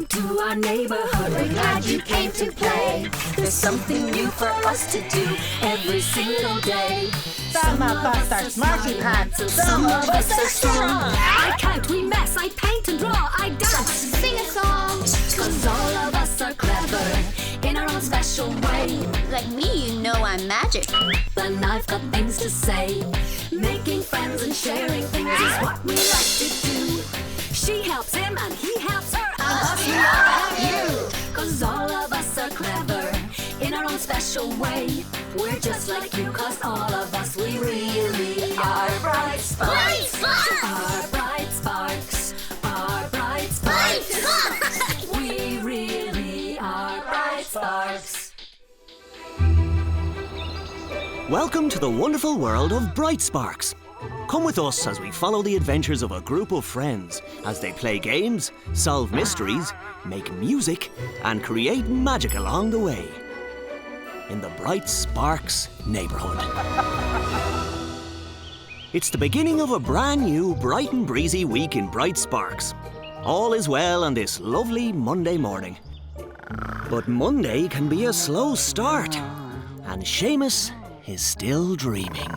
to our neighborhood. We're glad you came to play. There's something new for us to do every single day. Some of us are smarty pants, and some of us are strong. I count, we mess, I paint and draw, I dance, sing a song. 'Cause all of us are clever in our own special way. Like me, you know I'm magic. Then I've got things to say. Making friends and sharing things is what we like to do. She helps him and he helps her, and us we all help you. 'Cause all of us are clever in our own special way. We're just like you, 'cause all of us, we really are bright sparks. Bright sparks! Our bright sparks. Our bright sparks. We really are bright sparks. Welcome to the wonderful world of Bright Sparks. Come with us as we follow the adventures of a group of friends as they play games, solve mysteries, make music, and create magic along the way in the Bright Sparks neighborhood. It's the beginning of a brand new bright and breezy week in Bright Sparks. All is well on this lovely Monday morning. But Monday can be a slow start, and Seamus is still dreaming.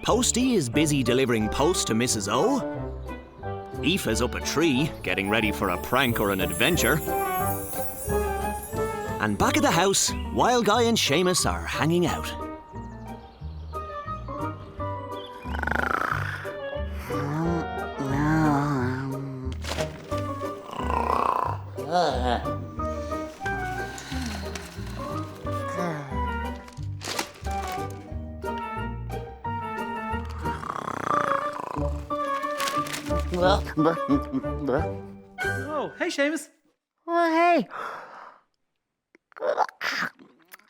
Posty is busy delivering post to Mrs. O. Aoife's up a tree, getting ready for a prank or an adventure. And back at the house, Wild Guy and Seamus are hanging out. Oh, hey, Seamus. Oh, hey.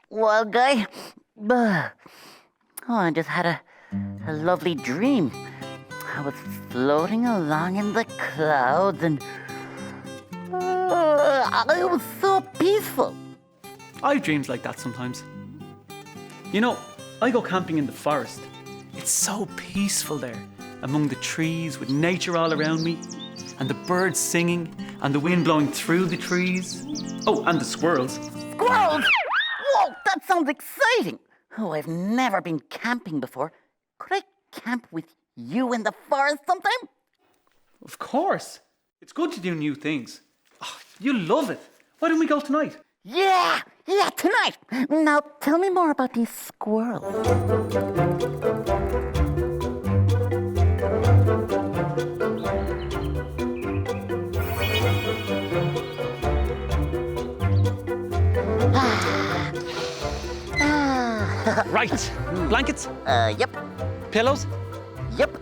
Well, Guy. Oh, I just had a lovely dream. I was floating along in the clouds and it was so peaceful. I have dreams like that sometimes. You know, I go camping in the forest. It's so peaceful there, among the trees with nature all around me, and the birds singing, and the wind blowing through the trees. Oh, and the squirrels. Squirrels? Whoa, that sounds exciting. Oh, I've never been camping before. Could I camp with you in the forest sometime? Of course. It's good to do new things. Oh, you'll love it. Why don't we go tonight? Yeah, tonight. Now, tell me more about these squirrels. Right. Blankets? Yep. Pillows? Yep.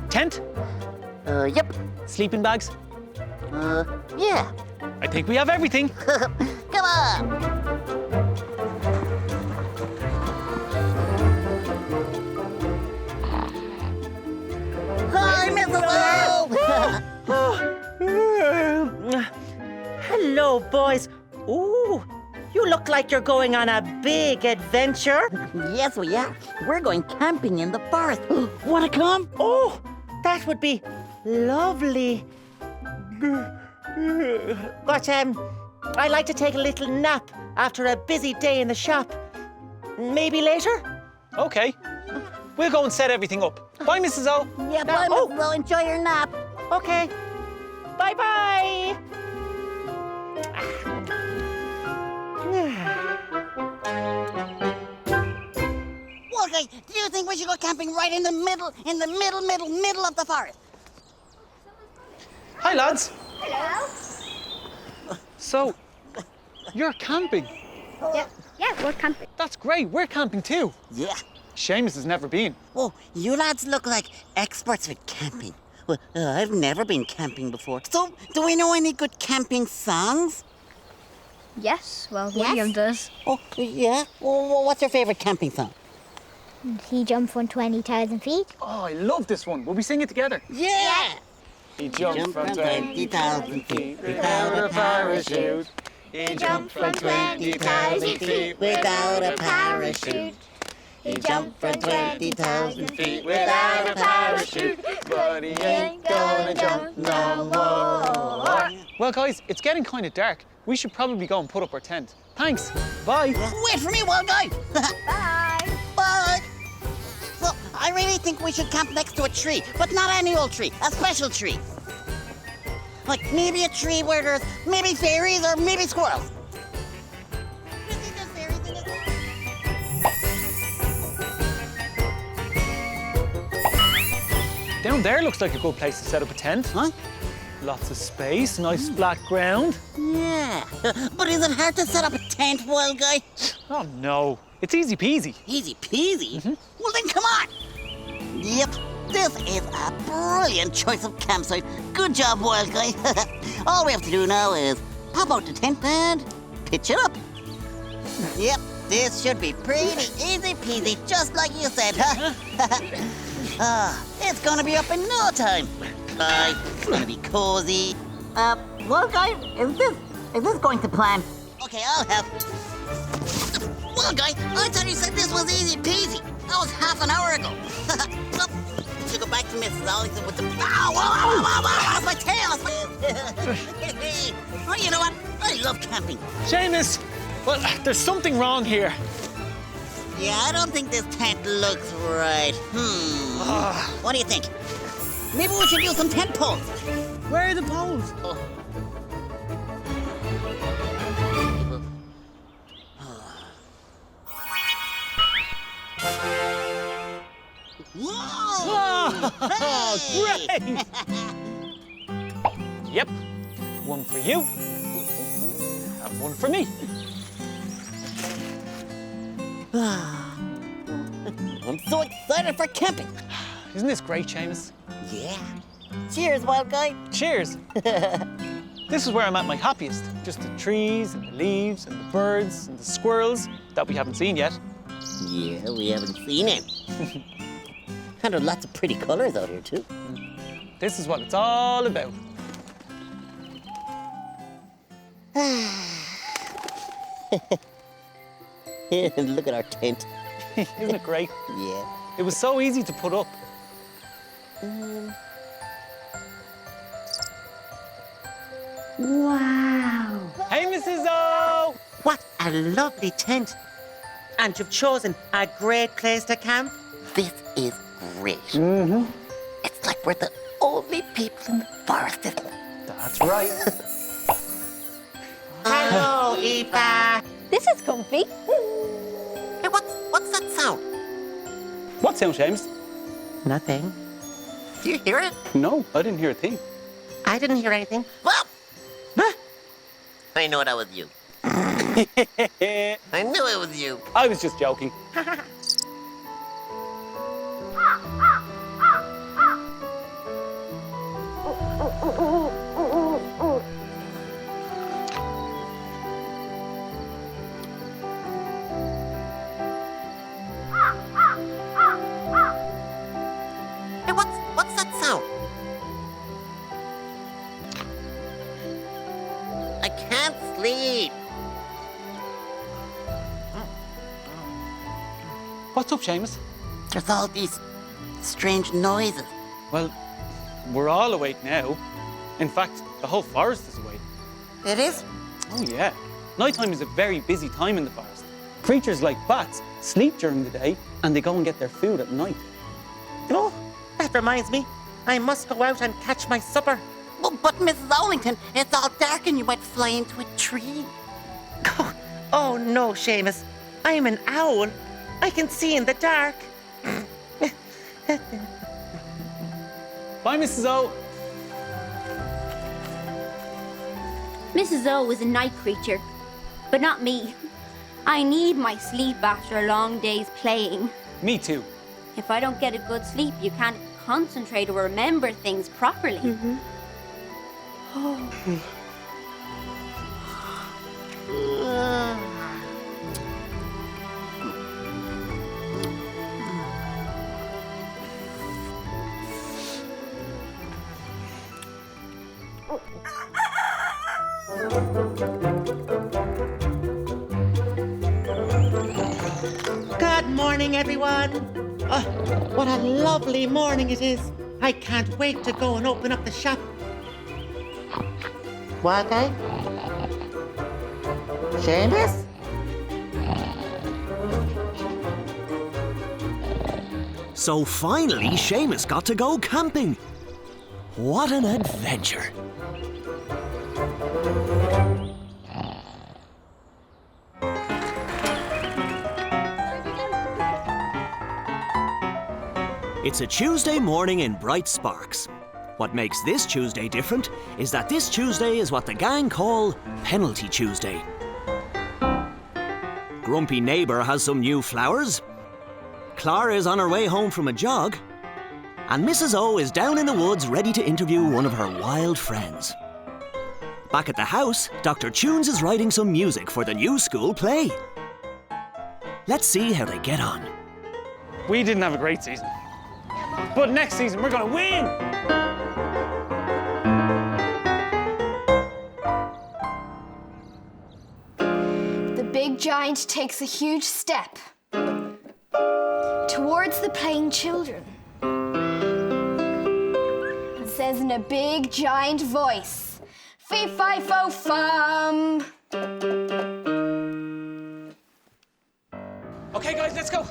Tent? Yep. Sleeping bags? Yeah. I think we have everything. Come on. Hi, Mrs. O. Hello, boys. Ooh, you look like you're going on a big adventure. Yes, we are. We're going camping in the forest. Want to come? Oh, that would be lovely. But I'd like to take a little nap after a busy day in the shop. Maybe later? Okay. We'll go and set everything up. Bye, Mrs. O. Yeah, bye, Mrs. O. Enjoy your nap. Okay. Bye-bye. Well, guys, do you think we should go camping right in the middle of the forest? Hi, lads. Hello? So, you're camping. Yeah, we're camping. That's great. We're camping too. Yeah. Seamus has never been. Oh, you lads look like experts with camping. Well, I've never been camping before. So, do we know any good camping songs? Yes, well, William does. Oh, yeah? Well, what's your favorite camping song? He jumped from 20,000 feet. Oh, I love this one. Will we sing it together? Yeah! He jumped from 20,000 feet without a parachute. He jumped from 20,000 feet without a parachute. He jumped from 20,000 feet without a parachute, but he ain't gonna jump no more. Well, guys, it's getting kind of dark. We should probably go and put up our tent. Thanks. Bye. Wait for me, wild guy. Bye. Bye. Well, I really think we should camp next to a tree, but not any old tree, a special tree. Like maybe a tree where there's maybe fairies or maybe squirrels. You think there's fairies in this? Down there looks like a good place to set up a tent. Huh? Lots of space, nice flat ground. Yeah, but is it hard to set up a tent, wild guy? Oh, no. It's easy peasy. Easy peasy. Well then, come on. Yep, this is a brilliant choice of campsite. Good job, wild guy. All we have to do now is pop out the tent and pitch it up. Yep, this should be pretty easy peasy, just like you said, huh? It's gonna be up in no time. It's gonna be cozy. Wild guy, is this going to plan? Okay, I'll help. Wild guy, I thought you said this was easy peasy. That was half an hour ago. Should go back to Mrs. Allington with the... Ow, my tail! Well, you know what? I love camping. Seamus, well, there's something wrong here. Yeah, I don't think this tent looks right. What do you think? Maybe we should use some tent poles. Where are the poles? Whoa! Oh, Hey! great! Yep, one for you, and one for me. I'm so excited for camping. Isn't this great, Seamus? Yeah. Cheers, wild guy. Cheers. This is where I'm at my happiest. Just the trees and the leaves and the birds and the squirrels that we haven't seen yet. Yeah, we haven't seen it. And there are lots of pretty colors out here, too. This is what it's all about. Look at our tent. Isn't it great? Yeah. It was so easy to put up. Wow. Hey, Mrs. O! What a lovely tent. And you've chosen a great place to camp. This is great. It's like we're the only people in the forest, isn't it? That's right. Hello, Eva. This is comfy. Hey, what's that sound? What sound, Seamus? Nothing. Do you hear it? No, I didn't hear a thing. I didn't hear anything. Well, I know that was you. I knew it was you. I was just joking. Hey, what's that sound? I can't sleep. What's up, Seamus? There's all these strange noises. Well, we're all awake now. In fact, the whole forest is awake. It is? Oh, yeah. Nighttime is a very busy time in the forest. Creatures like bats sleep during the day and they go and get their food at night. Oh, that reminds me. I must go out and catch my supper. Well, but Mrs. Allington, it's all dark and you might fly into a tree. Oh no, Seamus. I'm an owl. I can see in the dark. Bye, Mrs. O. Mrs. O is a night creature, but not me. I need my sleep after a long day's playing. Me too. If I don't get a good sleep, you can't concentrate or remember things properly. Good Good morning, everyone. Oh, what a lovely morning it is. I can't wait to go and open up the shop. What, guy? Seamus? So finally, Seamus got to go camping. What an adventure. It's a Tuesday morning in bright sparks. What makes this Tuesday different is that this Tuesday is what the gang call Penalty Tuesday. Grumpy Neighbour has some new flowers. Clara is on her way home from a jog. And Mrs. O is down in the woods ready to interview one of her wild friends. Back at the house, Dr. Tunes is writing some music for the new school play. Let's see how they get on. We didn't have a great season. But next season, we're going to win! The big giant takes a huge step towards the playing children and says in a big giant voice, "Fee fi fo fum." Okay, guys, let's go.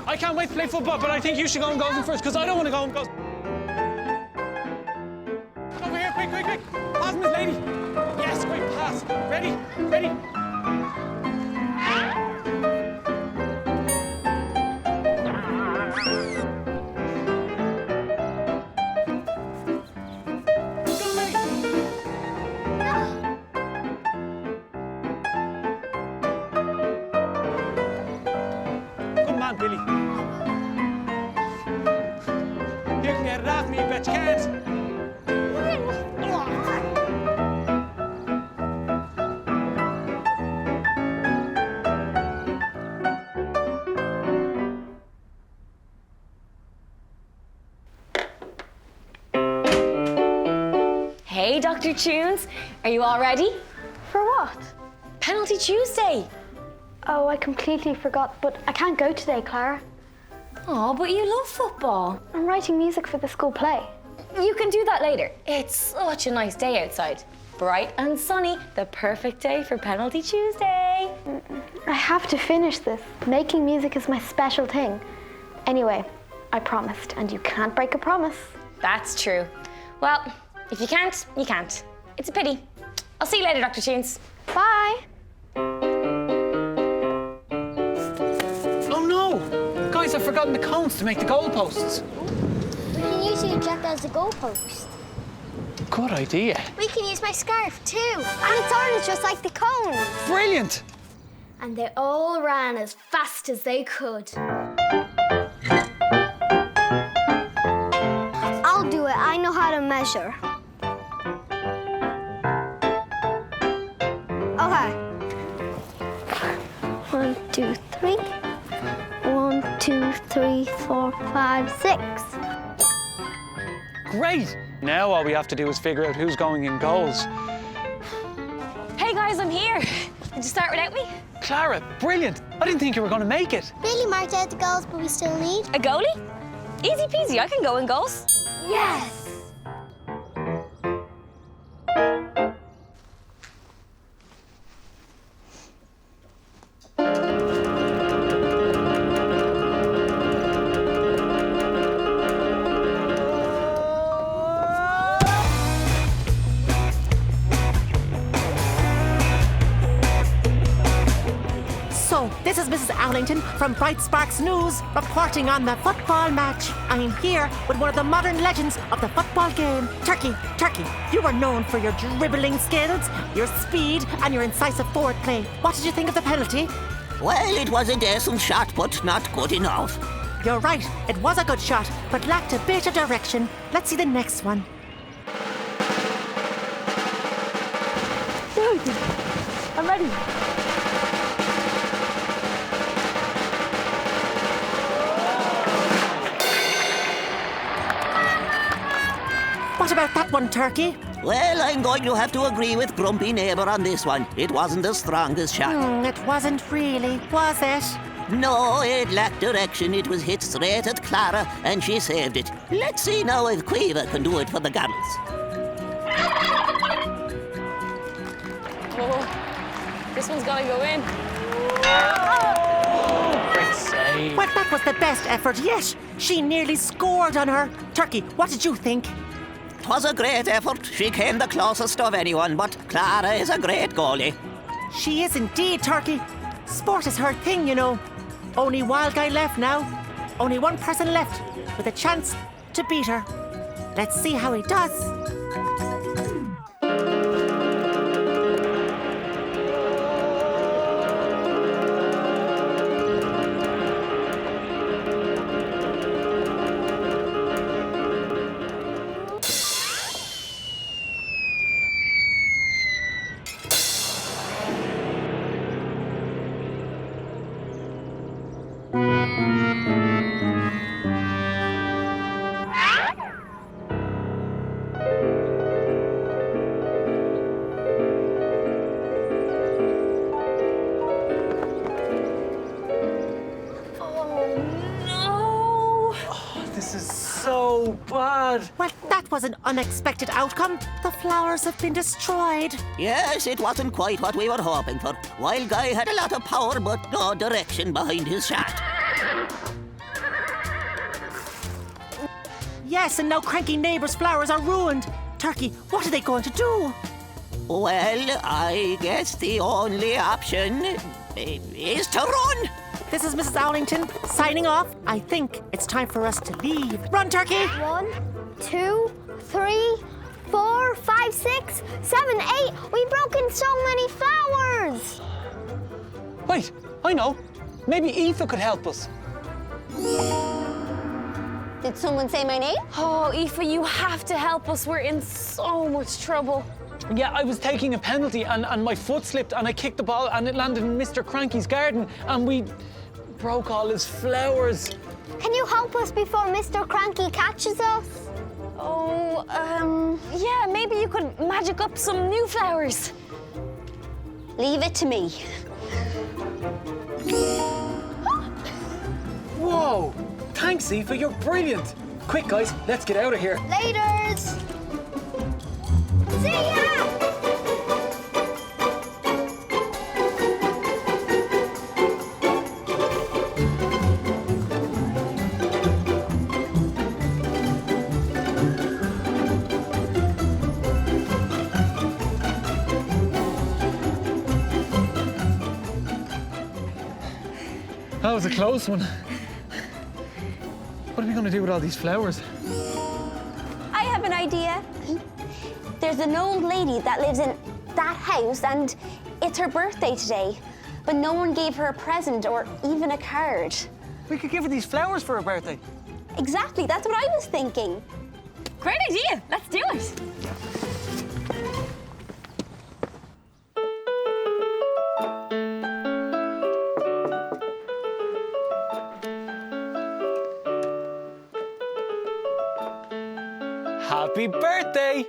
I can't wait to play football, but I think you should go and goals in first, because I don't want to go and goals. Over here, quick, quick, quick. Pass, Miss Lady. Yes, quick pass. Ready, ready. Billy. You can get it off me, but you can't. Hey, Dr. Tunes. Are you all ready? For what? Penalty Tuesday. Oh, I completely forgot, but I can't go today, Clara. Oh, but you love football. I'm writing music for the school play. You can do that later. It's such a nice day outside. Bright and sunny, the perfect day for Penalty Tuesday. I have to finish this. Making music is my special thing. Anyway, I promised, and you can't break a promise. That's true. Well, if you can't, you can't. It's a pity. I'll see you later, Dr. Tunes. Bye. Guys, I've forgotten the cones to make the goalposts. We can use your jacket as a goalpost. Good idea. We can use my scarf too. And it's orange just like the cone. Brilliant. And they all ran as fast as they could. I'll do it. I know how to measure. Okay. 1, 2, 3. 1, 2, 3, 4, 5, 6. Great. Now all we have to do is figure out who's going in goals. Hey guys, I'm here. Did you start without me? Clara, brilliant. I didn't think you were going to make it. Really marked out the goals, but we still need a goalie? Easy peasy, I can go in goals. Yes! This is Mrs. Allington from Bright Sparks News reporting on the football match. I am here with one of the modern legends of the football game. Turkey, you are known for your dribbling skills, your speed and your incisive forward play. What did you think of the penalty? Well, it was a decent shot, but not good enough. You're right, it was a good shot, but lacked a bit of direction. Let's see the next one. I'm ready. What about that one, Turkey? Well, I'm going to have to agree with Grumpy Neighbour on this one. It wasn't the strongest shot. It wasn't really, was it? No, it lacked direction. It was hit straight at Clara, and she saved it. Let's see now if Quiver can do it for the Gammels. Oh, this one's gotta go in. Great save. Well, that was the best effort yet. She nearly scored on her. Turkey, what did you think? 'Twas a great effort. She came the closest of anyone, but Clara is a great goalie. She is indeed, Turkey. Sport is her thing, you know. Only Wild Guy left now. Only one person left with a chance to beat her. Let's see how he does. This is so bad. Well, that was an unexpected outcome. The flowers have been destroyed. Yes, it wasn't quite what we were hoping for. Wild Guy had a lot of power, but no direction behind his shot. Yes, and now Cranky Neighbour's flowers are ruined. Turkey, what are they going to do? Well, I guess the only option is to run. This is Mrs. Owlington signing off. I think it's time for us to leave. Run, Turkey! 1, 2, 3, 4, 5, 6, 7, 8. We've broken so many flowers. Wait, I know. Maybe Aoife could help us. Did someone say my name? Oh, Aoife, you have to help us. We're in so much trouble. Yeah, I was taking a penalty and my foot slipped and I kicked the ball and it landed in Mr. Cranky's garden and we broke all his flowers. Can you help us before Mr. Cranky catches us? Oh, yeah, maybe you could magic up some new flowers. Leave it to me. Whoa! Thanks, Aoife, you're brilliant. Quick, guys, let's get out of here. Laters. See ya! That was a close one. What are we going to do with all these flowers? I have an idea. There's an old lady that lives in that house and it's her birthday today, but no one gave her a present or even a card. We could give her these flowers for her birthday. Exactly, that's what I was thinking. Great idea. Let's do it. Happy birthday!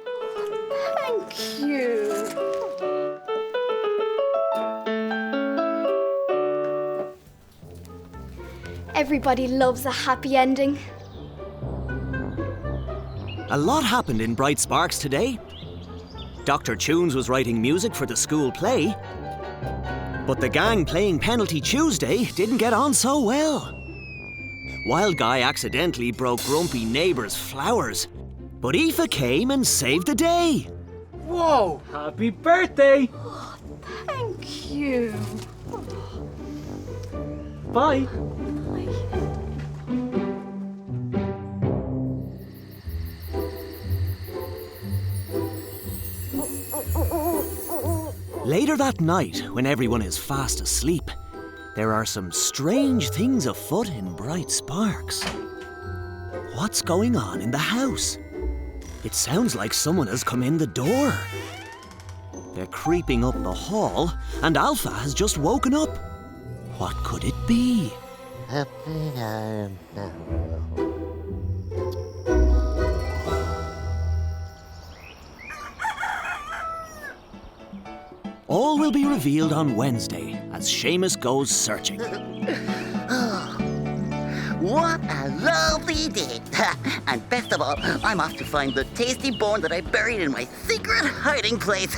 Thank you. Everybody loves a happy ending. A lot happened in Bright Sparks today. Dr. Tunes was writing music for the school play, but the gang playing Penalty Tuesday didn't get on so well. Wild Guy accidentally broke Grumpy Neighbour's flowers, but Aoife came and saved the day. Whoa! Happy birthday! Thank you. Bye. Later that night, when everyone is fast asleep, there are some strange things afoot in Bright Sparks. What's going on in the house? It sounds like someone has come in the door. They're creeping up the hall, and Alpha has just woken up. What could it be? All will be revealed on Wednesday as Seamus goes searching. What a lovely day. And best of all, I'm off to find the tasty bone that I buried in my secret hiding place.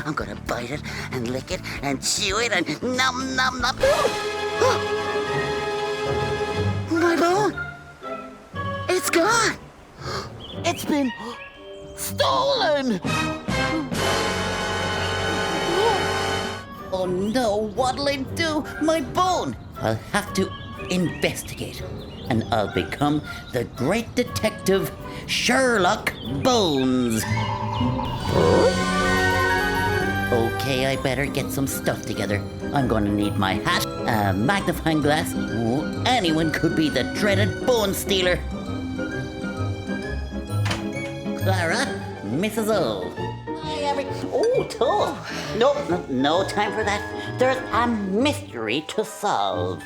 I'm gonna bite it and lick it and chew it and nom nom nom. My bone! It's gone! It's been stolen! Oh no, what'll I do? My bone! I'll have to investigate, and I'll become the great detective Sherlock Bones. Okay, I better get some stuff together. I'm gonna need my hat, a magnifying glass. Oh, anyone could be the dreaded bone stealer. Clara, Mrs. O. Oh, Toad. No time for that. There's a mystery to solve.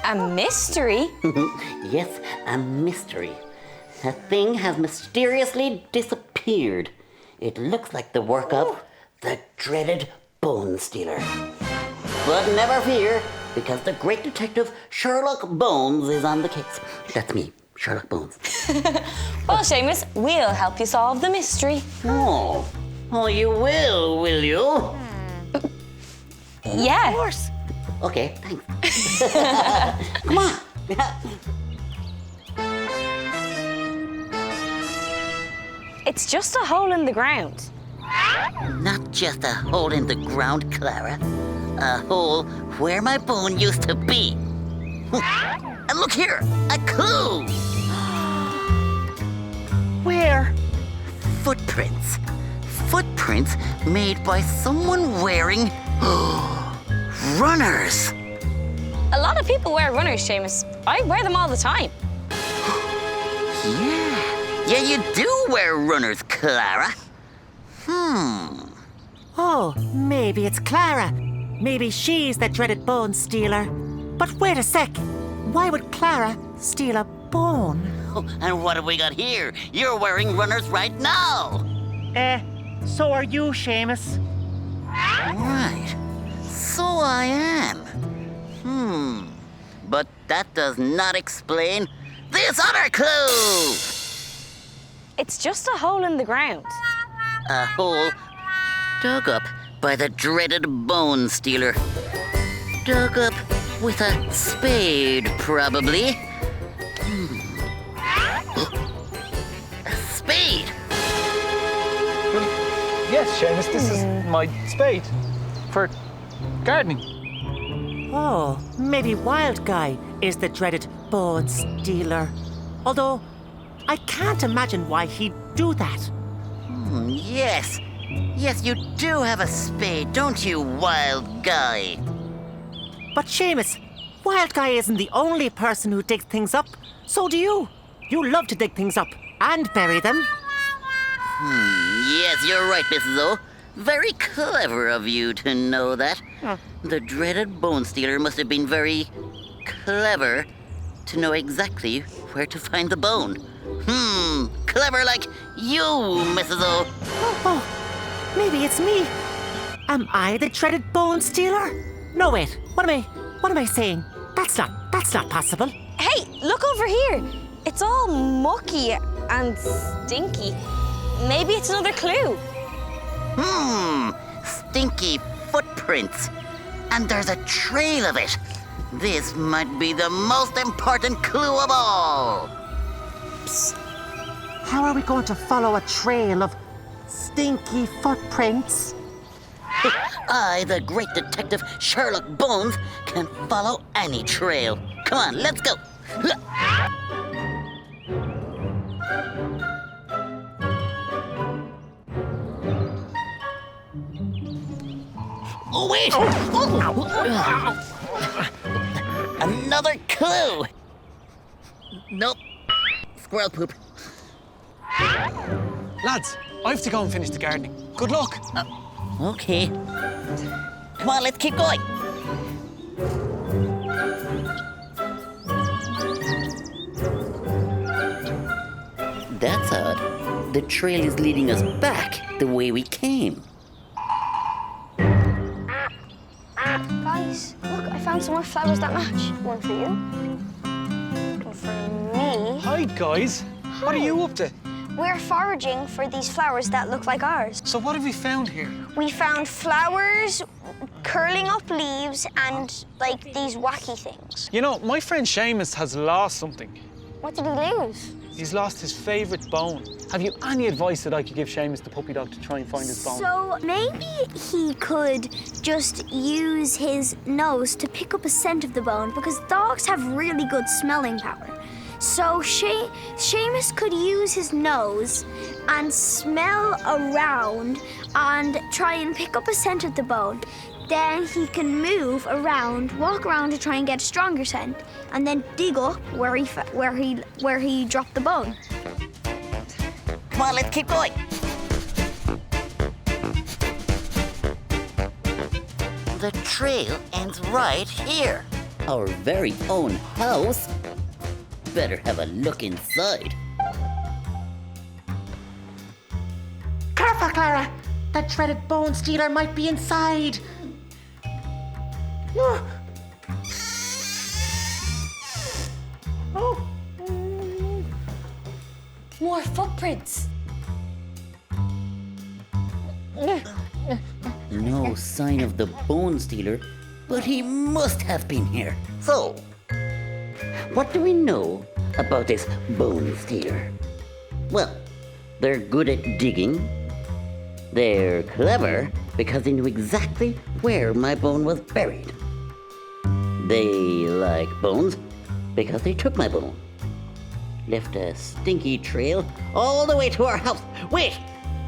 A mystery? Yes, a mystery. A thing has mysteriously disappeared. It looks like the work of the dreaded bone stealer. But never fear, because the great detective Sherlock Bones is on the case. That's me, Sherlock Bones. Well, Seamus, we'll help you solve the mystery. Oh, you will you? Yeah. Of course. Okay, thanks. Come on. It's just a hole in the ground. Not just a hole in the ground, Clara. A hole where my bone used to be. And look here, a clue. Where? Footprints. Footprints made by someone wearing runners. A lot of people wear runners, Seamus. I wear them all the time. Yeah, you do wear runners, Clara. Oh, maybe it's Clara. Maybe she's the dreaded bone stealer. But wait a sec. Why would Clara steal a bone? Oh, and what have we got here? You're wearing runners right now. So are you, Seamus. Right. So I am. But that does not explain this other clue. It's just a hole in the ground. A hole dug up by the dreaded bone stealer. Dug up with a spade, probably. A spade? Yes, Seamus, this is my spade for gardening. Oh, maybe Wild Guy is the dreaded bone stealer. Although, I can't imagine why he'd do that. Yes. Yes, you do have a spade, don't you, Wild Guy? But Seamus, Wild Guy isn't the only person who digs things up. So do you. You love to dig things up and bury them. Yes, you're right, Mrs. O. Very clever of you to know that. The dreaded bone stealer must have been very clever to know exactly where to find the bone. Clever like you, Mrs. O. Oh, maybe it's me. Am I the dreaded bone stealer? No, wait. What am I saying? That's not possible. Hey, look over here. It's all mucky and stinky. Maybe it's another clue. Stinky footprints. And there's a trail of it. This might be the most important clue of all. Psst. How are we going to follow a trail of stinky footprints? I, the great detective Sherlock Bones, can follow any trail. Come on, let's go. Oh, wait! Another clue! Nope. Squirrel poop. Lads, I have to go and finish the gardening. Good luck. Okay. Come on, let's keep going. That's odd. The trail is leading us back the way we came. found some more flowers that match. One for you. One for me. Hi, guys. What are you up to? We're foraging for these flowers that look like ours. So what have we found here? We found flowers, curling up leaves, and like these wacky things. You know, my friend Seamus has lost something. What did he lose? He's lost his favourite bone. Have you any advice that I could give Seamus the puppy dog to try and find his bone? So maybe he could just use his nose to pick up a scent of the bone, because dogs have really good smelling power. So Seamus could use his nose and smell around and try and pick up a scent of the bone. Then he can move around, walk around to try and get a stronger scent, and then dig up where he dropped the bone. Come on, let's keep going. The trail ends right here. Our very own house. Better have a look inside. Careful, Clara. That dreaded bone stealer might be inside. More footprints. No sign of the bone stealer, but he must have been here. So, what do we know about this bone stealer? Well, they're good at digging. They're clever because they knew exactly where my bone was buried. They like bones because they took my bone. Left a stinky trail all the way to our house. Wait,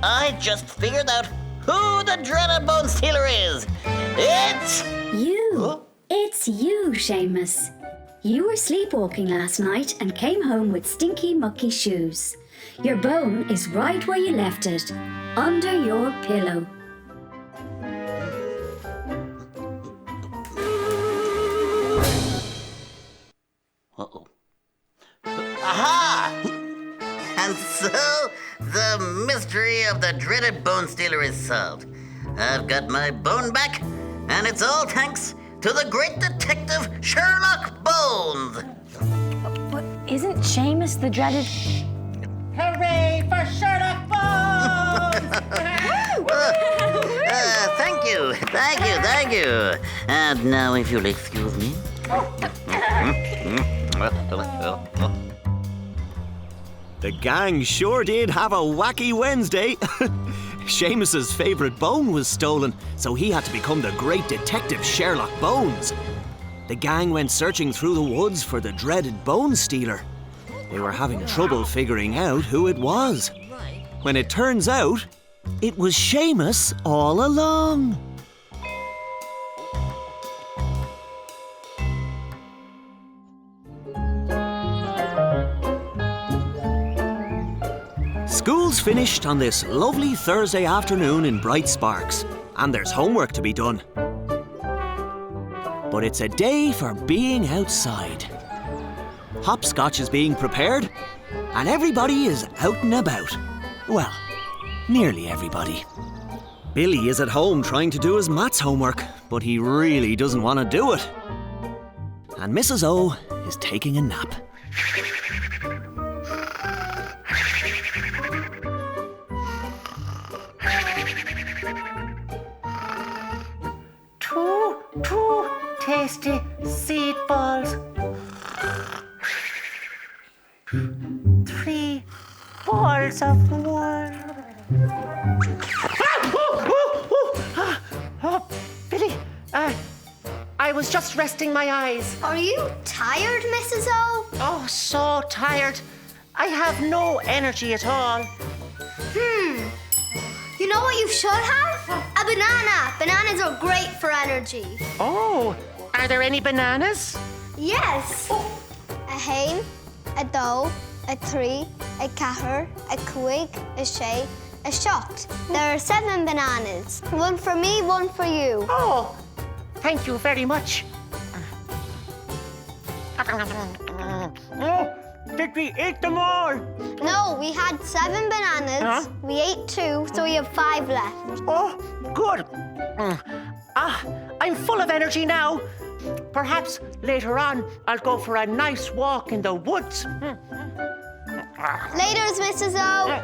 I just figured out who the dreaded bone stealer is. It's... You. Huh? It's you, Seamus. You were sleepwalking last night and came home with stinky, mucky shoes. Your bone is right where you left it, under your pillow. Uh-oh. Aha! And so, the mystery of the dreaded bone stealer is solved. I've got my bone back, and it's all thanks to the great detective Sherlock Bones. But isn't Seamus the dreaded... Hooray for Sherlock Bones! Thank you. And now, if you'll excuse me. The gang sure did have a wacky Wednesday. Seamus's favourite bone was stolen, so he had to become the great detective Sherlock Bones. The gang went searching through the woods for the dreaded bone stealer. They were having trouble figuring out who it was. When it turns out, it was Seamus all along. School's finished on this lovely Thursday afternoon in Bright Sparks, and there's homework to be done. But it's a day for being outside. Hopscotch is being prepared, and everybody is out and about. Well, nearly everybody. Billy is at home trying to do his maths homework, but he really doesn't want to do it. And Mrs. O is taking a nap. Two tasty seed balls. 3 balls of one. Oh, Billy, I was just resting my eyes. Are you tired, Mrs. O? Oh, so tired. I have no energy at all. You know what you should have? A banana. Bananas are great for energy. Oh, are there any bananas? Yes. A hen, a doe, a tree, a catter, a quig, a shay, a shot. There are 7 bananas. One for me, one for you. Oh, thank you very much. Oh, did we eat them all? No, we had 7 bananas. Huh? We ate 2, so we have 5 left. Oh, good. I'm full of energy now. Perhaps later on I'll go for a nice walk in the woods. Later, Mrs. O.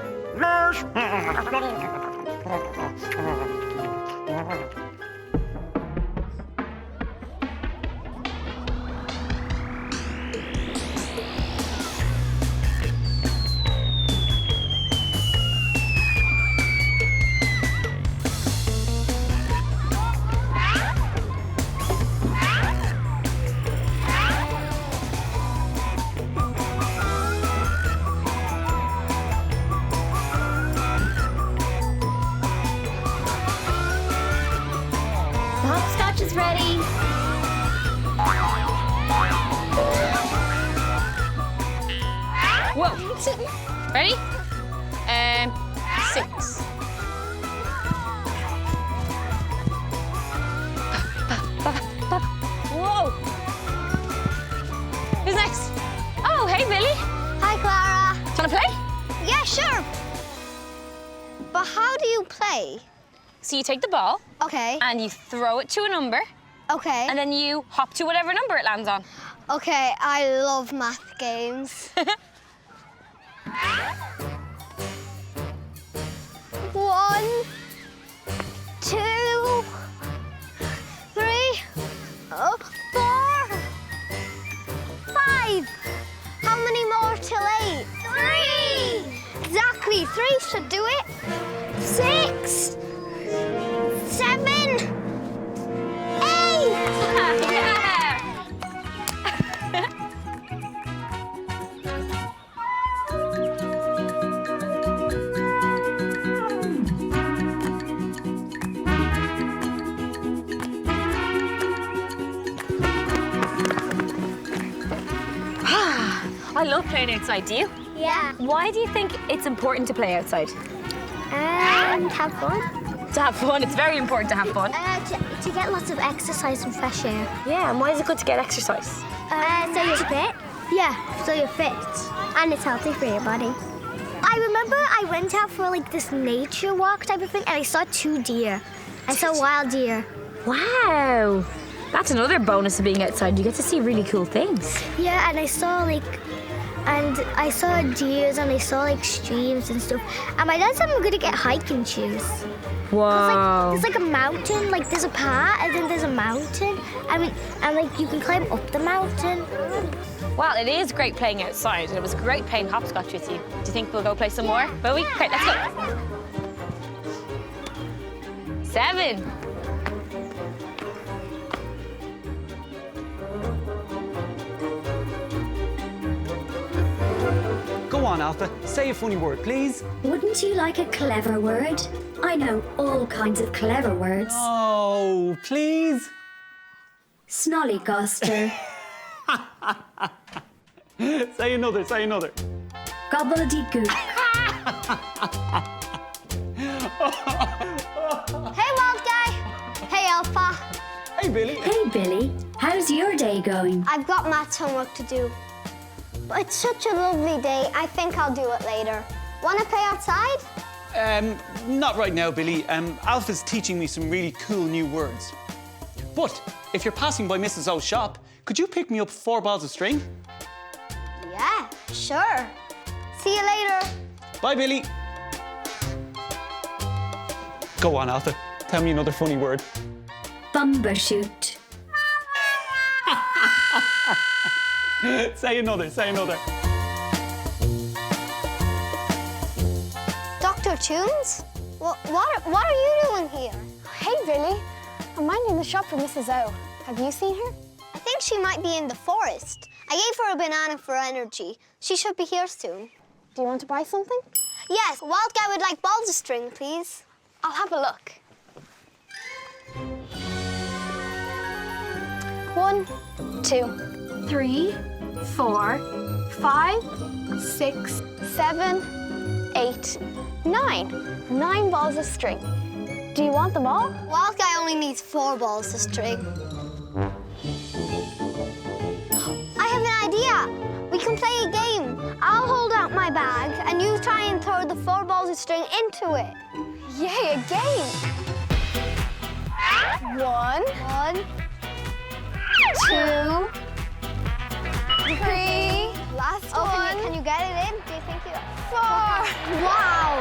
Hopscotch is ready. Whoa. Ready? 6. Whoa. Who's next? Oh, hey, Billy. Hi, Clara. Do you want to play? Yeah, sure. But how do you play? So you take the ball. Okay. And you throw it to a number. Okay. And then you hop to whatever number it lands on. Okay, I love math games. 1, 2, 3, 4, 5. How many more till 8? 3. Exactly, 3 should do it. 6, 7, 8. Yeah! I love playing outside, do you? Yeah. Why do you think it's important to play outside? Have fun. To have fun. It's very important to have fun. To get lots of exercise and fresh air. Yeah, and why is it good to get exercise? So you're fit? Yeah, so you're fit. And it's healthy for your body. I remember I went out for like this nature walk type of thing and I saw 2 deer. I saw wild deer. Wow. That's another bonus of being outside. You get to see really cool things. Yeah, and I saw deers and I saw like streams and stuff. And my dad said I'm gonna get hiking shoes. Wow. There's like a mountain, like there's a path and then there's a mountain. And like you can climb up the mountain. Well, it is great playing outside. It was great playing hopscotch with you. Do you think we'll go play some more? Will we? Great, let's go. 7. Go on, Alpha. Say a funny word, please. Wouldn't you like a clever word? I know all kinds of clever words. Oh, please. Snollygoster, Say another, say another. gobbledygook. Hey, wild guy. Hey, Alpha. Hey, Billy. Hey, Billy. How's your day going? I've got maths homework to do. But it's such a lovely day. I think I'll do it later. Want to play outside? Not right now, Billy. Alpha's teaching me some really cool new words. But if you're passing by Mrs. O's shop, could you pick me up 4 balls of string? Yeah, sure. See you later. Bye, Billy. Go on, Alpha. Tell me another funny word. Bumbershoot. Say another, say another. Dr. Tunes? What are you doing here? Hey, Billy. I'm minding the shop for Mrs. O. Have you seen her? I think she might be in the forest. I gave her a banana for energy. She should be here soon. Do you want to buy something? Yes, Wild Guy would like balls of string, please. I'll have a look. 1, 2, 3, 4, 5, 6, 7, 8, 9. 9 balls of string. Do you want them all? Wild Guy only needs 4 balls of string. I have an idea. We can play a game. I'll hold out my bag and you try and throw the 4 balls of string into it. Yay, a game! 1, 2, 3. Last one. Can you get it in? Do you think you... 4. Wow.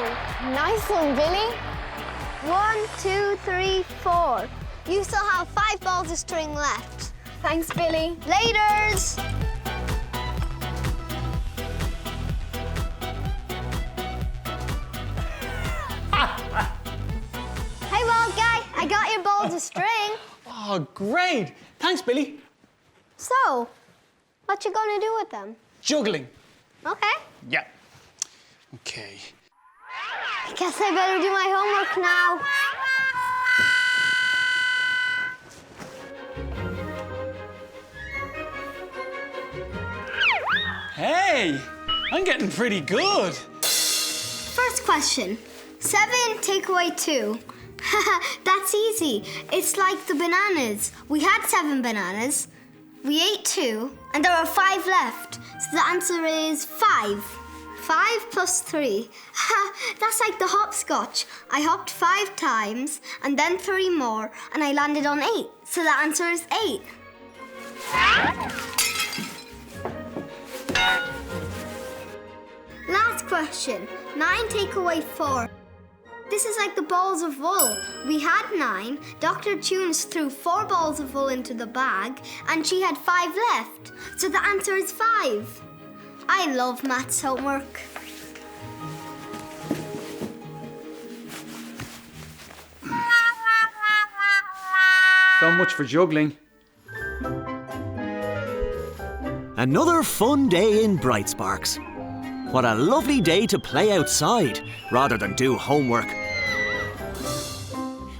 Nice one, Billy. 1, 2, 3, 4. You still have 5 balls of string left. Thanks, Billy. Laters. Hey, wild guy. I got your balls of string. Oh, great. Thanks, Billy. So, what you gonna do with them? Juggling. Okay. Yeah. Okay. I guess I better do my homework now. Hey, I'm getting pretty good. First question. 7 take away 2. That's easy. It's like the bananas. We had 7 bananas. We ate 2, and there are 5 left. So the answer is 5. 5 plus 3. That's like the hopscotch. I hopped 5 times, and then 3 more, and I landed on 8. So the answer is 8. Last question. 9 take away 4. This is like the balls of wool. We had 9. Dr. Tunes threw 4 balls of wool into the bag, and she had 5 left. So the answer is 5. I love maths homework. So much for juggling. Another fun day in Bright Sparks. What a lovely day to play outside rather than do homework.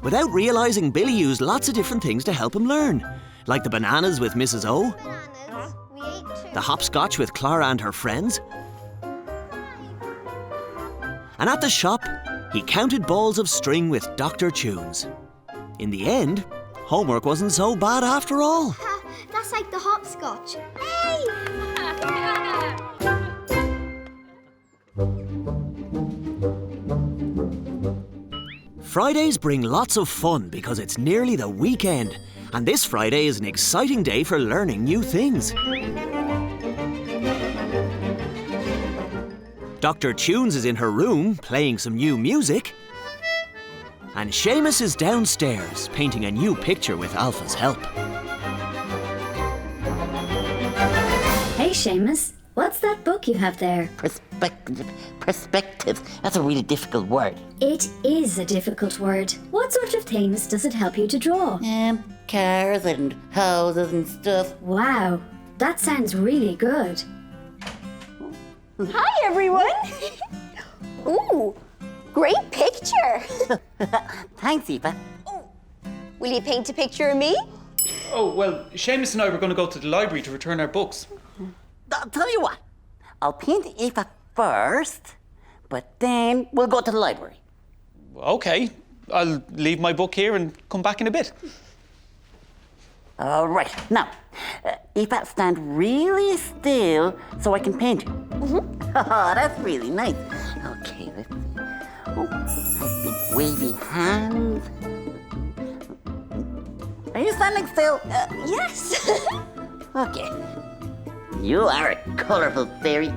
Without realising, Billy used lots of different things to help him learn, like the bananas with Mrs. O, Bananas. We ate 2. the hopscotch with Clara and her friends, and at the shop, he counted balls of string with Dr. Tunes. In the end, homework wasn't so bad after all. That's like the hopscotch. Hey! Fridays bring lots of fun because it's nearly the weekend, and this Friday is an exciting day for learning new things. Dr. Tunes is in her room playing some new music, and Seamus is downstairs painting a new picture with Alpha's help. Hey, Seamus, what's that book you have there? Perspective. That's a really difficult word. It is a difficult word. What sort of things does it help you to draw? Cars and houses and stuff. Wow, that sounds really good. Hi, everyone. Ooh, great picture. Thanks, Eva. Will you paint a picture of me? Oh, well, Seamus and I were going to go to the library to return our books. I'll tell you what. I'll paint Eva first, but then we'll go to the library. Okay, I'll leave my book here and come back in a bit. All right. Now, Eva, stand really still so I can paint you. Mm-hmm. Oh, that's really nice. Okay, let's see. Oh, nice big wavy hands. Are you standing still? Yes. Okay. You are a colourful fairy.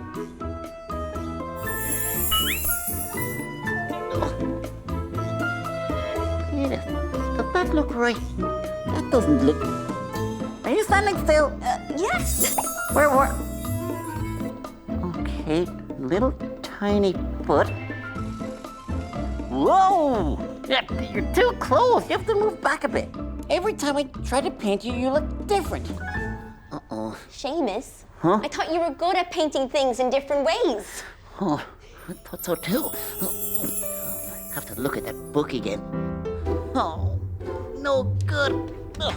Yes. Does that look right? That doesn't look... Are you standing still? Yes. Where? Okay, little tiny foot. Whoa! Yeah, you're too close. You have to move back a bit. Every time I try to paint you, you look different. Uh-oh. Seamus, Huh? I thought you were good at painting things in different ways. Oh, I thought so too. Oh, have to look at that book again. Oh, no good. Ugh.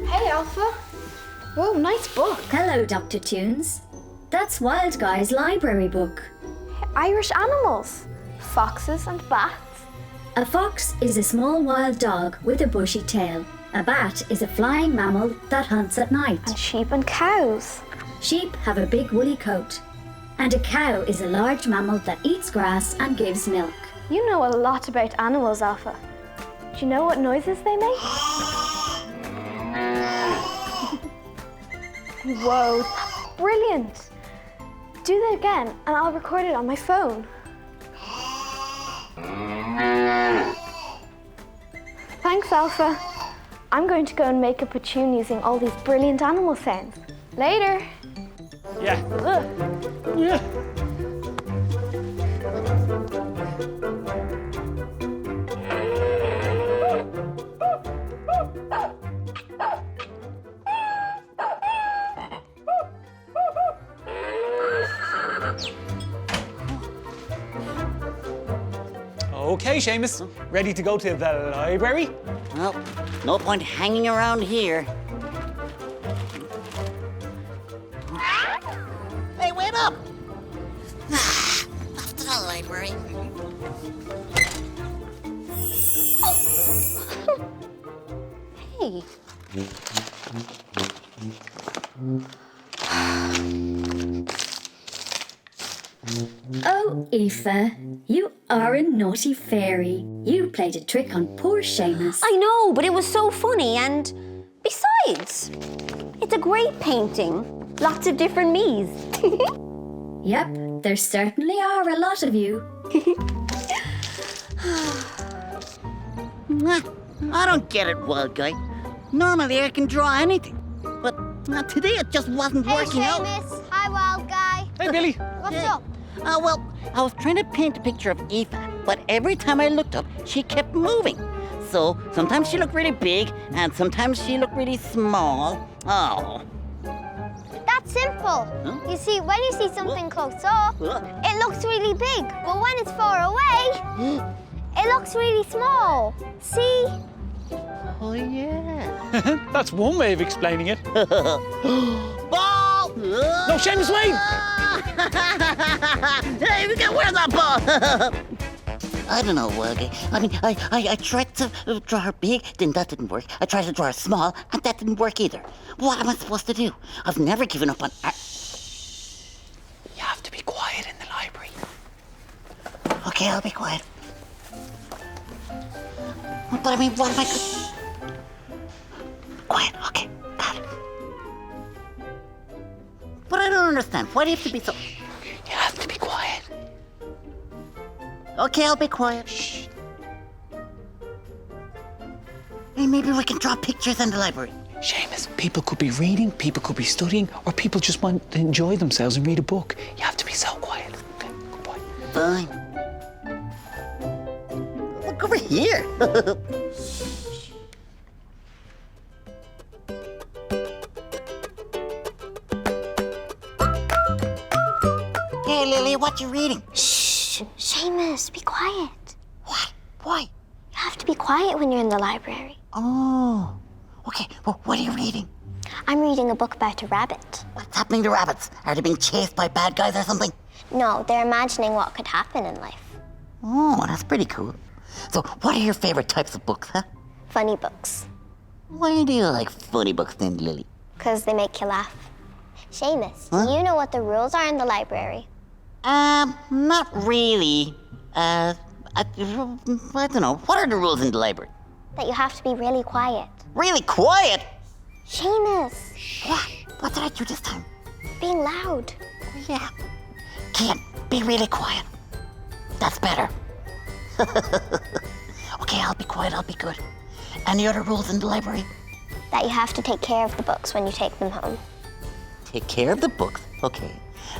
Hey, Alpha. Whoa, nice book. Hello, Dr. Tunes. That's Wild Guy's library book. Irish animals. Foxes and bats. A fox is a small wild dog with a bushy tail. A bat is a flying mammal that hunts at night. And sheep and cows. Sheep have a big woolly coat. And a cow is a large mammal that eats grass and gives milk. You know a lot about animals, Alpha. Do you know what noises they make? Whoa, that's brilliant. Do that again and I'll record it on my phone. Thanks, Alpha. I'm going to go and make up a tune using all these brilliant animal sounds. Later. Yeah. Ugh. Yeah. Okay, Seamus. Ready to go to the library? Well, no point hanging around here. Hey, wait up! Off to the library. Hey. Oh, Aoife, you are a naughty fairy. You played a trick on poor Seamus. I know, but it was so funny, and besides, it's a great painting. Lots of different me's. Yep, there certainly are a lot of you. I don't get it, wild guy. Normally I can draw anything, but today it just wasn't working out. Hey, Seamus. Hi, wild guy. Hey, Billy. What's up? Well, I was trying to paint a picture of Aoife, but every time I looked up, she kept moving. So sometimes she looked really big, and sometimes she looked really small. Oh. That's simple. Huh? You see, when you see something close up, it looks really big. But when it's far away, it looks really small. See? Oh, yeah. That's one way of explaining it. Ball! No, Seamus, wait! Hey, we got where's that ball? I don't know, Wuggy. I mean, I tried to draw her big, then that didn't work. I tried to draw her small, and that didn't work either. What am I supposed to do? I've never given up on art. You have to be quiet in the library. Okay, I'll be quiet. But I mean, what am I... Quiet, okay, got it. But I don't understand. Why do you have to be so... You have to be quiet. Okay, I'll be quiet. Shh. Hey, maybe we can draw pictures in the library. Seamus, people could be reading, people could be studying, or people just want to enjoy themselves and read a book. You have to be so quiet. Okay, good boy. Fine. Look over here. Hey, Lily, what you reading? Shh. Seamus, be quiet. Why? Why? You have to be quiet when you're in the library. Oh. Okay, well, what are you reading? I'm reading a book about a rabbit. What's happening to rabbits? Are they being chased by bad guys or something? No, they're imagining what could happen in life. Oh, that's pretty cool. So, what are your favorite types of books, huh? Funny books. Why do you like funny books then, Lily? Because they make you laugh. Seamus, Huh? do you know what the rules are in the library? Not really. I don't know. What are the rules in the library? That you have to be really quiet. Really quiet? Seamus, What? What did I do this time? being loud. Yeah. Can't be really quiet. That's better. Okay, I'll be quiet. I'll be good. Any other rules in the library? That you have to take care of the books when you take them home. Take care of the books, okay.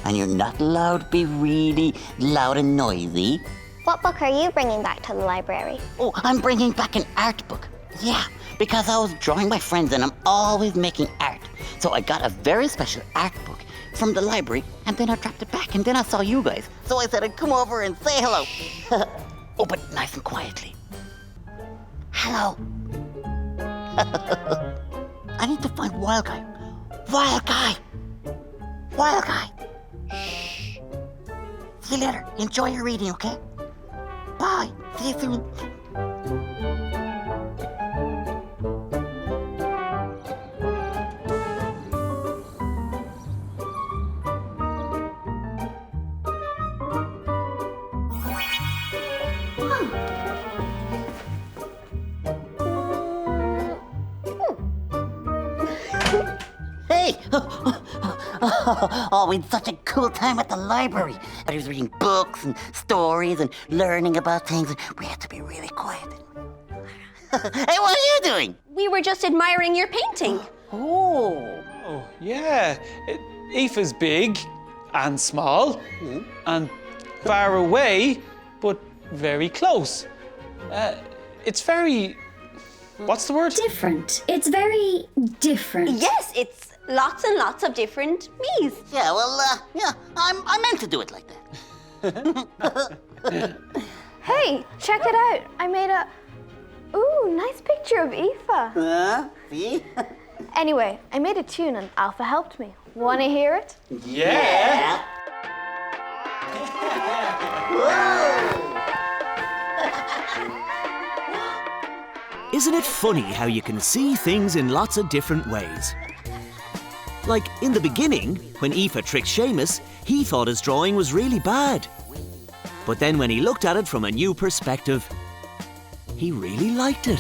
And you're not allowed to be really loud and noisy. What book are you bringing back to the library? Oh, I'm bringing back an art book. Yeah, because I was drawing my friends and I'm always making art. So I got a very special art book from the library and then I dropped it back and then I saw you guys. So I said I'd come over and say hello. Oh, but nice and quietly. Hello. I need to find Wild Guy. Wild Guy. Wild Guy. Shh. See you later. Enjoy your reading, okay? Bye. See you soon. Oh, we had such a cool time at the library. I was reading books and stories and learning about things. We had to be really quiet. Hey, what are you doing? We were just admiring your painting. Oh. Oh, yeah. Aoife's big and small and far away, but very close. It's very... What's the word? Different. It's very different. Yes, it's lots and lots of different me's. Yeah, well, yeah, I meant to do it like that. Hey, check it out. I made a... Ooh, nice picture of Aoife. See? Anyway, I made a tune and Alpha helped me. Want to hear it? Yeah. Isn't it funny how you can see things in lots of different ways? Like in the beginning, when Aoife tricked Seamus, he thought his drawing was really bad. But then when he looked at it from a new perspective, he really liked it.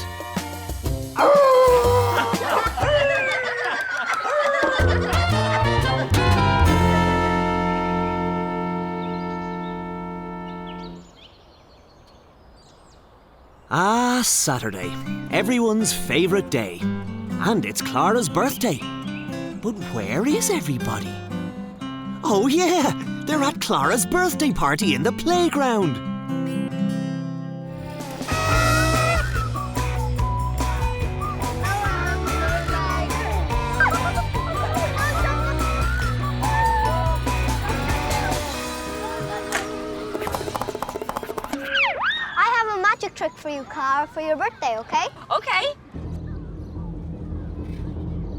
Ah, Saturday. Everyone's favourite day. And it's Clara's birthday. But where is everybody? Oh yeah, they're at Clara's birthday party in the playground. Trick for you, Clara, for your birthday, okay? Okay.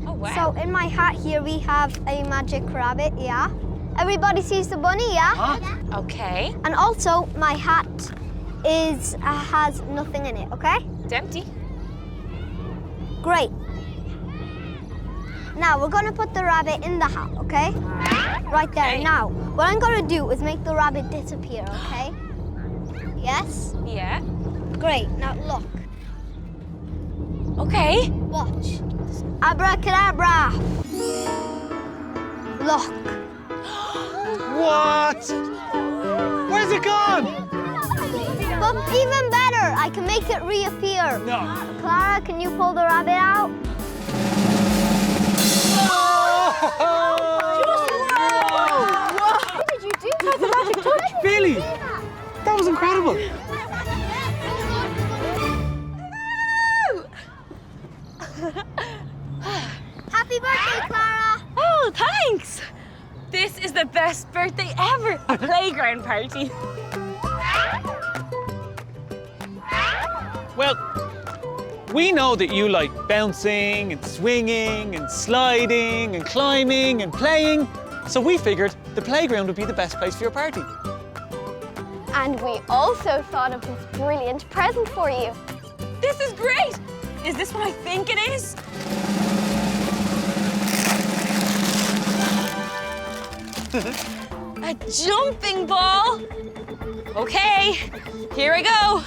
Oh, wow. So in my hat here we have a magic rabbit, yeah? Everybody sees the bunny, yeah? Huh? Okay. And also my hat has nothing in it, okay? It's empty. Great. Now we're gonna put the rabbit in the hat, okay? Right there. Okay. Now, what I'm gonna do is make the rabbit disappear, okay? Yes? Yeah. Great, now look. Okay. Watch. Abracadabra. Look. What? Where's it gone? But even better, I can make it reappear. No. Clara, can you pull the rabbit out? What did you do? That's a magic touch. Really? That was incredible. Happy birthday, Clara! Oh, thanks. This is the best birthday ever. A playground party. Well, we know that you like bouncing and swinging and sliding and climbing and playing, so we figured the playground would be the best place for your party. And we also thought of this brilliant present for you. This is great. Is this what I think it is? A jumping ball. Okay, here I go.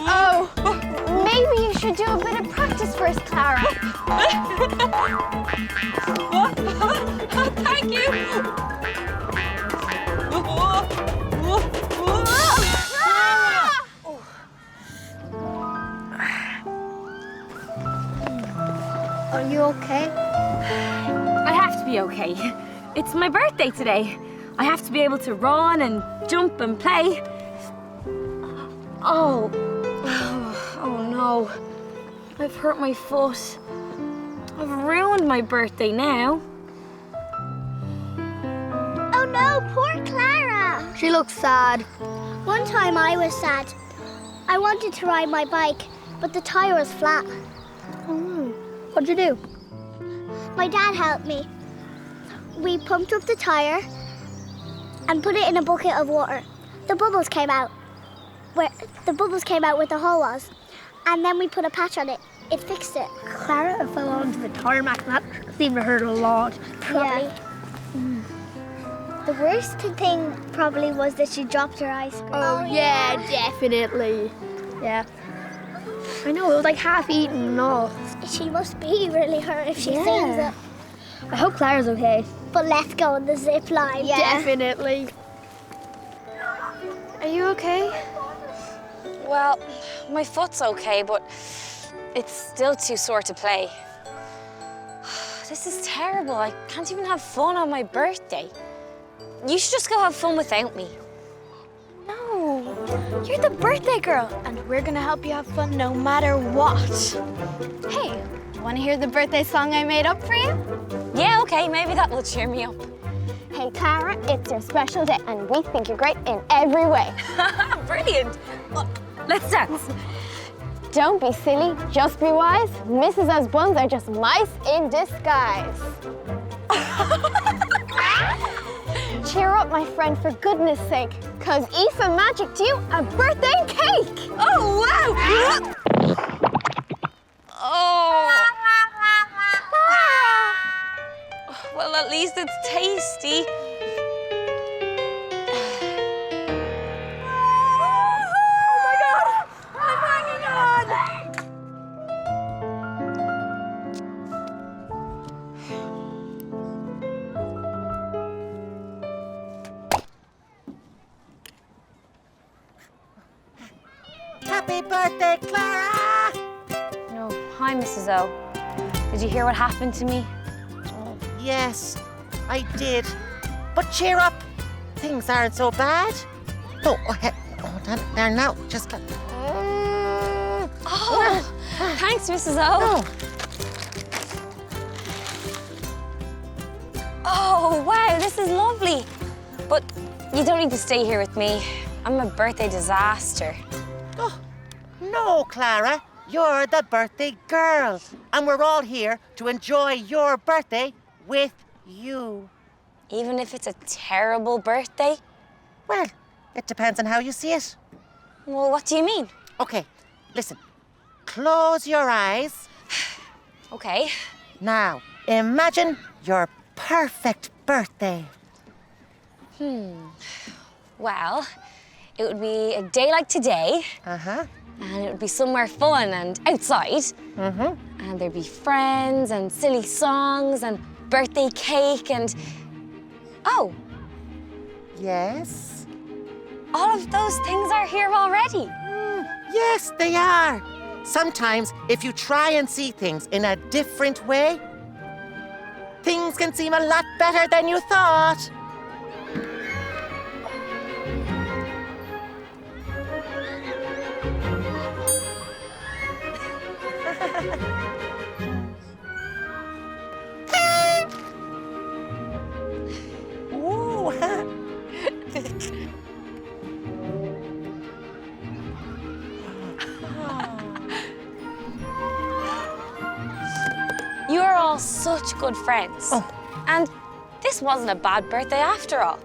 Oh, maybe you should do a bit of practice first, Clara. Thank you. Are you okay? I have to be okay. It's my birthday today. I have to be able to run and jump and play. Oh no. I've hurt my foot. I've ruined my birthday now. Oh no, poor Clara. She looks sad. One time I was sad. I wanted to ride my bike, but the tire was flat. What'd you do? My dad helped me. We pumped up the tire and put it in a bucket of water. The bubbles came out where the hole was. And then we put a patch on it. It fixed it. Clara fell onto the tarmac and that seemed to hurt a lot. Probably. Yeah. The worst thing probably was that she dropped her ice cream. Oh yeah, definitely. Yeah. I know, it was like half eaten and all. She must be really hurt if she sings it. I hope Clara's okay. But let's go on the zip line. Yeah. Definitely. Are you okay? Well, my foot's okay, but it's still too sore to play. This is terrible. I can't even have fun on my birthday. You should just go have fun without me. No, you're the birthday girl, and we're gonna help you have fun no matter what. Hey, wanna hear the birthday song I made up for you? Yeah, okay, maybe that will cheer me up. Hey, Clara, it's your special day, and we think you're great in every way. Brilliant. Let's dance. Don't be silly, just be wise. Mrs. O's buns are just mice in disguise. Cheer up, my friend, for goodness sake, because Aoife magicked you a birthday cake! Oh, wow! Oh. Well, at least it's tasty. Happy birthday, Clara! No. Hi, Mrs. O. Did you hear what happened to me? Oh, yes, I did. But cheer up. Things aren't so bad. Oh, there now. Just get... Oh, thanks, Mrs. O. Oh, wow, this is lovely. But you don't need to stay here with me. I'm a birthday disaster. Oh, no, Clara. You're the birthday girl. And we're all here to enjoy your birthday with you. Even if it's a terrible birthday? Well, it depends on how you see it. Well, what do you mean? Okay, listen. Close your eyes. Okay. Now, imagine your perfect birthday. Well, it would be a day like today. Uh-huh. And it would be somewhere fun and outside. Mm-hmm. And there'd be friends and silly songs and birthday cake and... Oh, Yes? all of those things are here already. Yes, they are. Sometimes, if you try and see things in a different way, things can seem a lot better than you thought. Ooh. You are all such good friends. Oh. And this wasn't a bad birthday after all.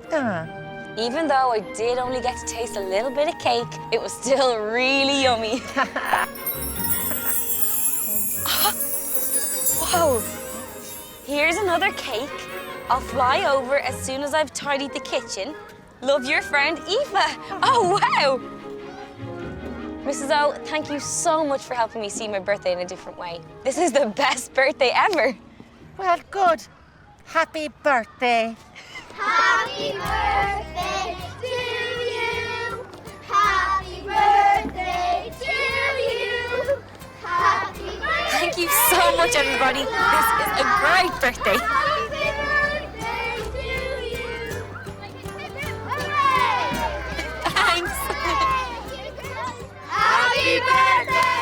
Even though I did only get to taste a little bit of cake, it was still really yummy. Whoa! Here's another cake. I'll fly over as soon as I've tidied the kitchen. Love, your friend, Aoife. Oh, wow! Mrs. O, thank you so much for helping me see my birthday in a different way. This is the best birthday ever. Well, good. Happy birthday. Happy birthday to you. Happy birthday to you. Happy birthday. Thank you so much, everybody. This is a great birthday. Happy birthday to you. Hooray! Thanks. Happy birthday.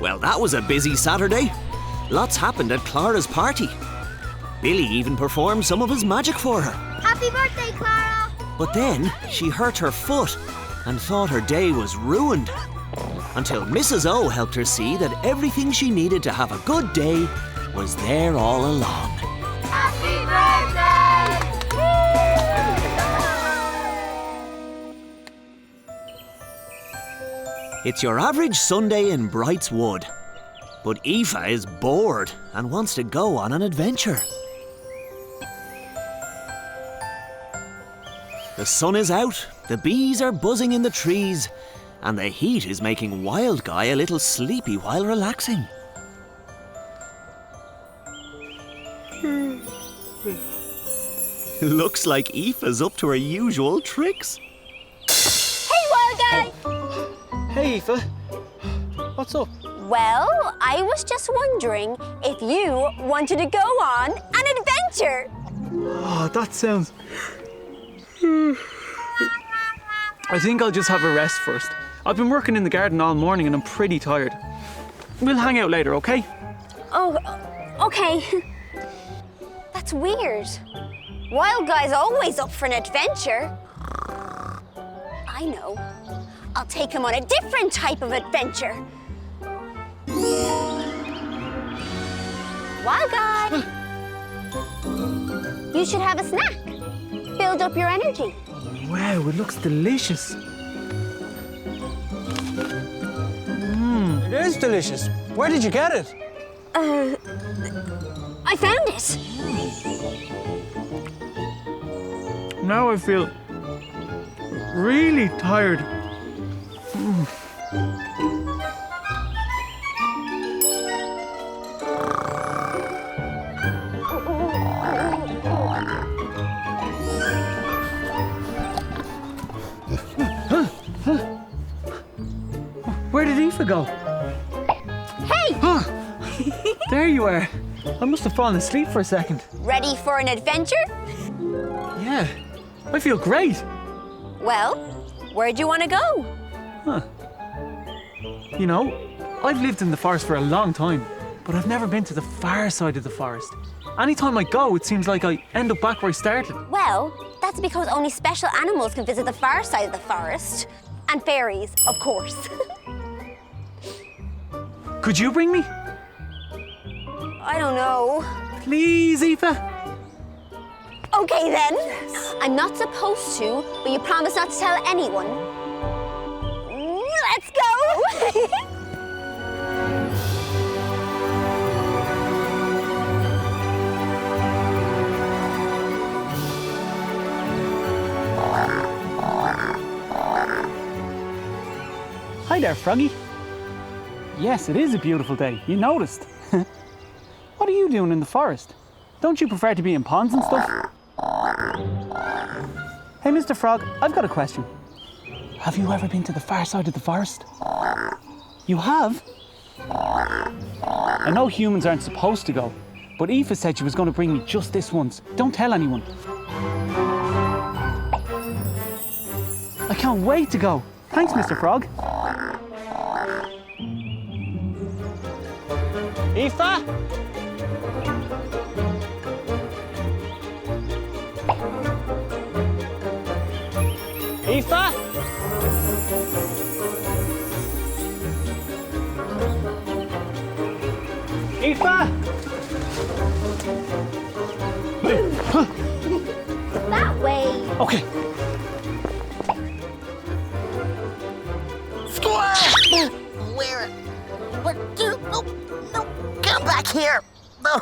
Well, that was a busy Saturday. Lots happened at Clara's party. Billy even performed some of his magic for her. Happy birthday, Clara. But then she hurt her foot and thought her day was ruined. Until Mrs. O helped her see that everything she needed to have a good day was there all along. Happy birthday. It's your average Sunday in Bright's Wood. But Aoife is bored and wants to go on an adventure. The sun is out The bees are buzzing in the trees, and the heat is making Wild Guy a little sleepy while relaxing. Looks like Aoife's up to her usual tricks. Hey, Wild Guy! Hey, Aoife. What's up? Well, I was just wondering if you wanted to go on an adventure. Oh, that sounds... I think I'll just have a rest first. I've been working in the garden all morning and I'm pretty tired. We'll hang out later, okay? Oh, okay. That's weird. Wild Guy's always up for an adventure. I know. I'll take him on a different type of adventure. Wild Guy! You should have a snack. Build up your energy. Wow, it looks delicious. It is delicious. Where did you get it? I found it. Now I feel really tired. Where did Aoife go? Hey! There you are. I must have fallen asleep for a second. Ready for an adventure? Yeah, I feel great. Well, where do you want to go? You know, I've lived in the forest for a long time, but I've never been to the far side of the forest. Anytime I go, it seems like I end up back where I started. Well, that's because only special animals can visit the far side of the forest. And fairies, of course. Could you bring me? I don't know. Please, Aoife? Okay then. I'm not supposed to, but you promise not to tell anyone. Let's go! Hi there, Froggy. Yes, it is a beautiful day. You noticed. What are you doing in the forest? Don't you prefer to be in ponds and stuff? Hey, Mr. Frog, I've got a question. Have you ever been to the far side of the forest? You have? I know humans aren't supposed to go, but Aoife said she was going to bring me just this once. Don't tell anyone. I can't wait to go. Thanks, Mr. Frog. Aoife? Aoife? Aoife? That way. Okay. Squirrel! Where? What? No, no, come back here! No,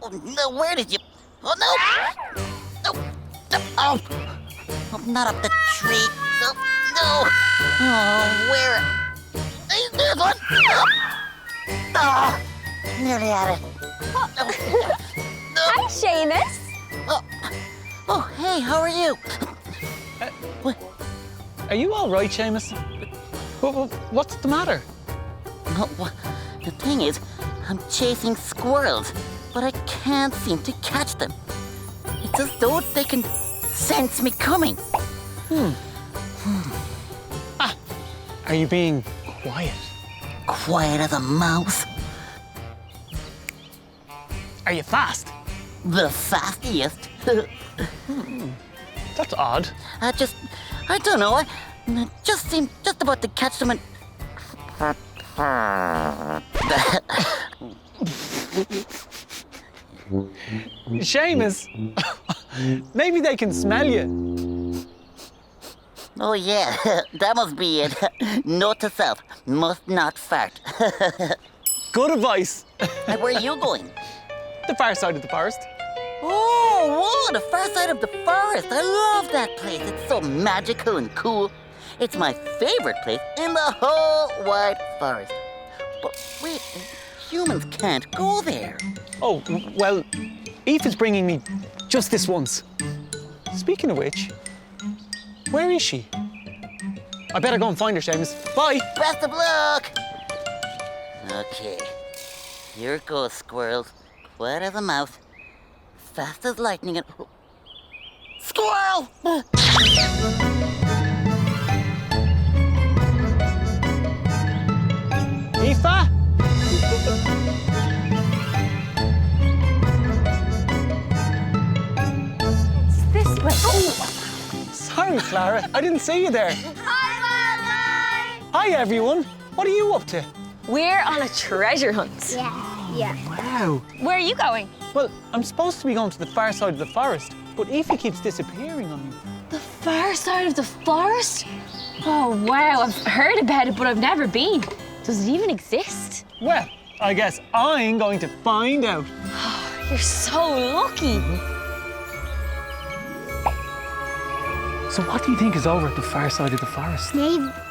oh, no, where did you? Oh no! No, no, oh, not up the tree. No, no. Oh, where? There's one. Oh, nearly had it. Hi, Seamus. Oh, hey, how are you? Are you all right, Seamus? What's the matter? Well, the thing is, I'm chasing squirrels, but I can't seem to catch them. It's as though they can sense me coming. Are you being quiet? Quiet as a mouse. Are you fast? The fastest. That's odd. I don't know. I just seemed just about to catch them and... Seamus, maybe they can smell you. Oh yeah, that must be it. Note to self, must not fart. Good advice. Where are you going? The far side of the forest. Oh, whoa, the far side of the forest. I love that place. It's so magical and cool. It's my favorite place in the whole wide forest. But wait, humans can't go there. Oh, well, Aoife's bringing me just this once. Speaking of which, where is she? I better go and find her, Seamus. Bye. Best of luck. Okay, here goes, squirrels. Quiet as a mouse, fast as lightning and... Squirrel! Aoife? It's this way. Oh. Sorry, Clara. I didn't see you there. Hi, everyone. What are you up to? We're on a treasure hunt. Yeah. Wow. Where are you going? Well, I'm supposed to be going to the far side of the forest, but Aoife keeps disappearing on me. The far side of the forest? Oh, wow. I've heard about it, but I've never been. Does it even exist? Well, I guess I'm going to find out. You're so lucky. So what do you think is over at the far side of the forest?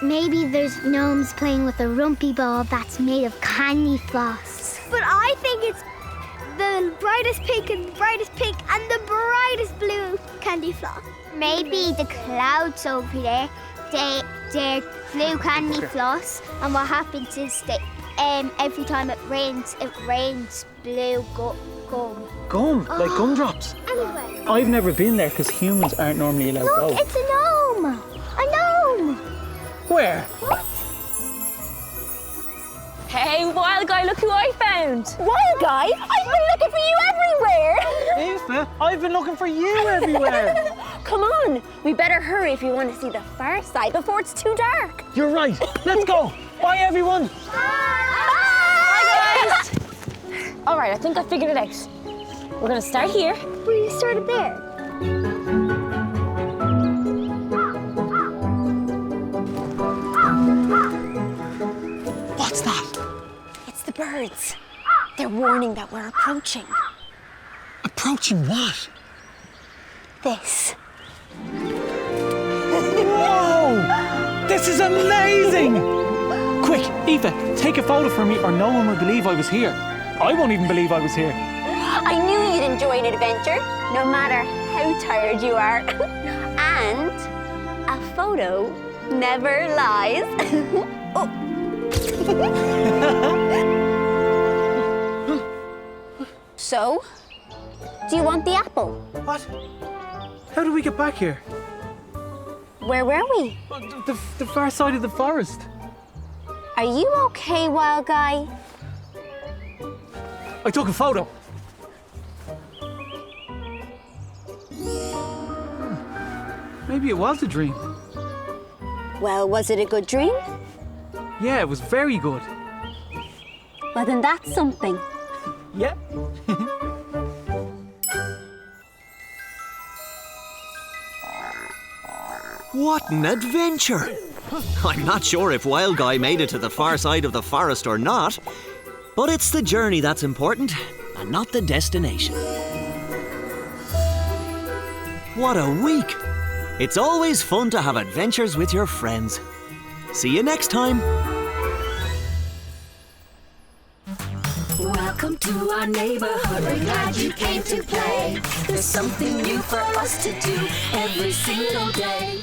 Maybe there's gnomes playing with a rumpy ball that's made of candy floss. But I think it's the brightest pink and the brightest pink and the brightest blue candy floss. Maybe the clouds over there, they're blue candy floss, and what happens is that every time it rains blue gum. Gum? Like gumdrops? Anyway. I've never been there because humans aren't normally allowed to go. Look, it's a gnome! A gnome! Where? What? Hey, wild guy, look who I found. Wild guy? I've been looking for you everywhere. Aoife, I've been looking for you everywhere. Come on, we better hurry if you want to see the far side before it's too dark. You're right. Let's go. Bye, everyone. Bye, guys. All right, I think I figured it out. We're gonna start here. We started there. What's that? It's the birds. They're warning that we're approaching. Approaching what? This. Whoa! This is amazing! Quick, Aoife, take a photo for me or no one will believe I was here. I won't even believe I was here. I knew you'd enjoy an adventure, no matter how tired you are. And a photo never lies. Oh. So, do you want the apple? What? How did we get back here? Where were we? The far side of the forest. Are you okay, wild guy? I took a photo. Maybe it was a dream. Well, was it a good dream? Yeah, it was very good. Well, then that's something. Yeah. What an adventure! I'm not sure if Wild Guy made it to the far side of the forest or not, but it's the journey that's important, and not the destination. What a week! It's always fun to have adventures with your friends. See you next time! Welcome to our neighborhood, we're glad you came to play. There's something new for us to do every single day.